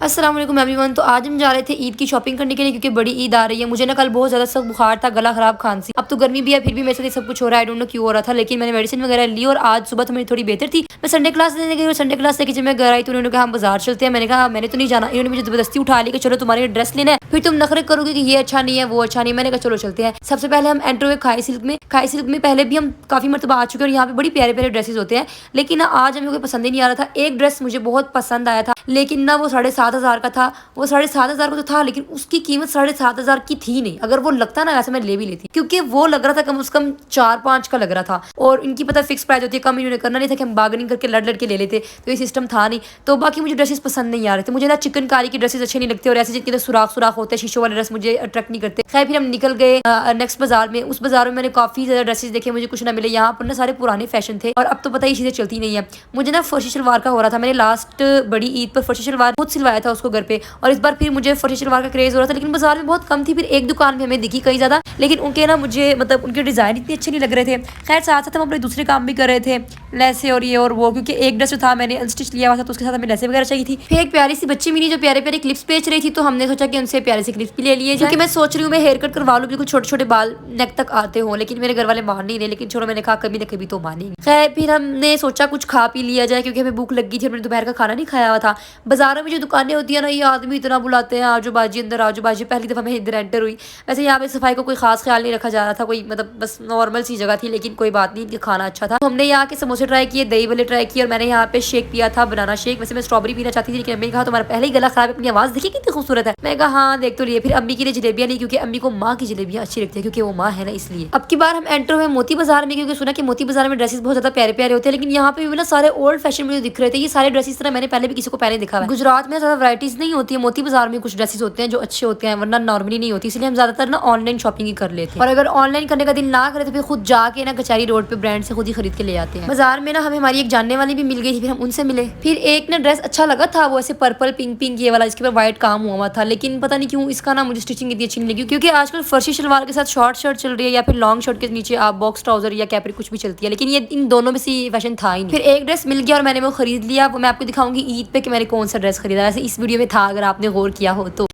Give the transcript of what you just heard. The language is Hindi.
अस्सलाम वालेकुम एवरीवन। तो आज हम जा रहे थे ईद की शॉपिंग करने के लिए क्योंकि बड़ी ईद आ रही है। मुझे ना कल बहुत ज़्यादा सख्त बुखार था, गला खराब, खांसी। अब तो गर्मी भी है फिर भी मेरे साथ ये सब कुछ हो रहा है। आई डोंट नो क्यों हो रहा था, लेकिन मैंने मेडिसिन वगैरह ली और आज सुबह तो मेरी थोड़ी बेहतर थी। मैं संडे क्लास लेने गई और संडे क्लास लेके जब मैं घर आई तो उन्होंने कहा हम बाजार चलते हैं। मैंने कहा मैंने तो नहीं जाना। इन्होंने मुझे जबरदस्ती उठा ली कि चलो तुम्हारे ड्रेस लेना है, फिर तुम नखरे करोगे कि ये अच्छा नहीं है वो अच्छा नहीं है। मैंने कहा चलो चलते हैं। सबसे पहले हम एंटर हुए खाई सिल्क में। खाई सिल्क में पहले भी हम काफ़ी मरतबा आ चुके हैं और यहाँ पे बड़ी प्यारे प्यारे ड्रेसेस होते हैं, लेकिन ना आज हमें कोई पसंद ही नहीं आ रहा था। एक ड्रेस मुझे बहुत पसंद आया था, लेकिन ना वो 7,500 का था। वो 7,500 का तो था, लेकिन उसकी कीमत 7,500 की थी नहीं। अगर वो लगता ना वैसे मैं ले भी लेती, क्योंकि वो लग रहा था कम से कम 4-5 का लग रहा था। और इनकी पता फिक्स प्राइस होती है, कम इन्होंने करना नहीं था कि हम बार्गेनिंग करके लड़ लड़ के ले लेते, तो ये सिस्टम था नहीं। तो बाकी मुझे ड्रेसेस पसंद नहीं आ रहे थे। मुझे ना चिकनकारी की ड्रेसेस अच्छे नहीं लगते और ऐसे जिनके तो सुराख सुराख होते हैं, शीशों वाले ड्रेस मुझे अट्रैक्ट नहीं करते। खैर फिर हम निकल गए नेक्स्ट बाजार में। उस बाजार में मैंने काफ़ी ज़्यादा ड्रेसेस देखे, मुझे कुछ ना मिले। यहाँ पर ना सारे पुराने फैशन थे और अब तो पता ही चीज़ें चलती नहीं है। मुझे ना फर्शी शलवार का हो रहा था। मैंने लास्ट बड़ी ईद पर फर्शी शलवार खुद सिलवाया था उसको घर पे, और इस बार फिर मुझे फर्शी शलवार का क्रेज हो रहा था, लेकिन बाजार में बहुत कम थी। फिर एक दुकान में हमें दिखी कई ज़्यादा, लेकिन उनके ना मुझे मतलब उनके डिज़ाइन इतने अच्छे नहीं लग रहे थे। खैर साथ साथ हम अपने दूसरे काम भी कर रहे थे, लेसे और ये और वो, क्योंकि एक ड्रेस जो था मैंने अनस्टिच लिया हुआ था तो उसके साथ हमें लेसे वगैरह चाहिए थी। फिर एक प्यारी सी बच्ची मिली जो प्यारे प्यारे क्लिप्स बेच रही थी, तो हमने सोचा कि उनसे प्यारे से क्लिप्स भी ले लिए, क्योंकि मैं सोच रही हूँ मैं हेयर कट करवा लूँ, बिल्कुल छोटे छोटे बाल नेक तक आते हों। लेकिन मेरे घर वाले मान नहीं रहे, लेकिन छोड़ो, मैंने कहा कभी ना कभी तो मानेंगे। खैर फिर हमने सोचा कुछ खा पी लिया जाए, क्योंकि हमें भूख लगी थी, हमने दोपहर का खाना नहीं खाया हुआ था। बाजारों में जो दुकानें होती है ना, ये आदमी इतना बुलाते हैं आजू बाजी अंदर आजू बाजी। पहली दफ़ा मैं इधर एंटर हुई। वैसे यहाँ पे सफाई को कोई खास ख्याल नहीं रखा जा रहा था, कोई मतलब बस नॉर्मल सी जगह थी, लेकिन कोई बात नहीं, खाना अच्छा था। हमने यहाँ के समोसे ट्राई किए, दही वाले ट्राई किए, और मैंने यहाँ पे शेक पिया था, बनाना शेक। वैसे मैं स्ट्रॉबेरी पीना चाहती थी, लेकिन अम्मी ने कहा तुम्हारा पहले ही गला खराब है, अपनी आवाज़ देखिए कितनी खूबसूरत है। मैं कहा हाँ देख तो लिए। फिर अम्मी के लिए जलेबियाँ ली, क्योंकि अम्मी को माँ की जलेबियाँ अच्छी लगती है, क्योंकि वो माँ है ना, इसलिए। अब की बार हम एंटर हुए मोती बाजार में, क्योंकि सुना कि मोती बाजार में ड्रेसेस बहुत ज्यादा प्यारे प्यारे होते हैं, लेकिन यहाँ पे भी ना सारे ओल्ड फैशन मुझे दिख रहे थे। ये सारे ड्रेसेस तरह मैंने पहले भी किसी को पहले दिखा है। गुजरात में ज्यादा वैरायटीज नहीं होती है, मोती बाजार में कुछ ड्रेसेस होते हैं जो अच्छे होते हैं, वरना नॉर्मली नहीं होती। इसलिए हम ज्यादातर ना ऑनलाइन शॉपिंग ही कर लेते हैं, और अगर ऑनलाइन करने का दिन ना करे तो फिर खुद जाके ना कचहरी रोड पे ब्रांड से खुद ही खरीद के ले आते हैं। बाजार में ना हमें हमारी एक जानने वाली भी मिल गई थी, फिर हम उनसे मिले। फिर एक ना ड्रेस अच्छा लगा था, वो ऐसे पर्पल पिंक पिंक ये वाला, जिसके ऊपर व्हाइट काम हुआ था, लेकिन पता नहीं क्यों इसका ना मुझे स्टिचिंग इतनी अच्छी नहीं लगी, क्योंकि आजकल फर्शी शलवार के साथ शॉर्ट शर्ट चल रही है, या फिर लॉन्ग शर्ट के नीचे आप बॉक्स ट्राउजर या कैपरी कुछ भी चलती है, लेकिन ये इन दोनों में से फैशन था ही नहीं। फिर एक ड्रेस मिल गया और मैंने वो खरीद लिया। वो मैं आपको दिखाऊंगी ईद पे कि मैंने कौन सा ड्रेस खरीदा। वैसे इस वीडियो में था, अगर आपने गौर किया हो तो।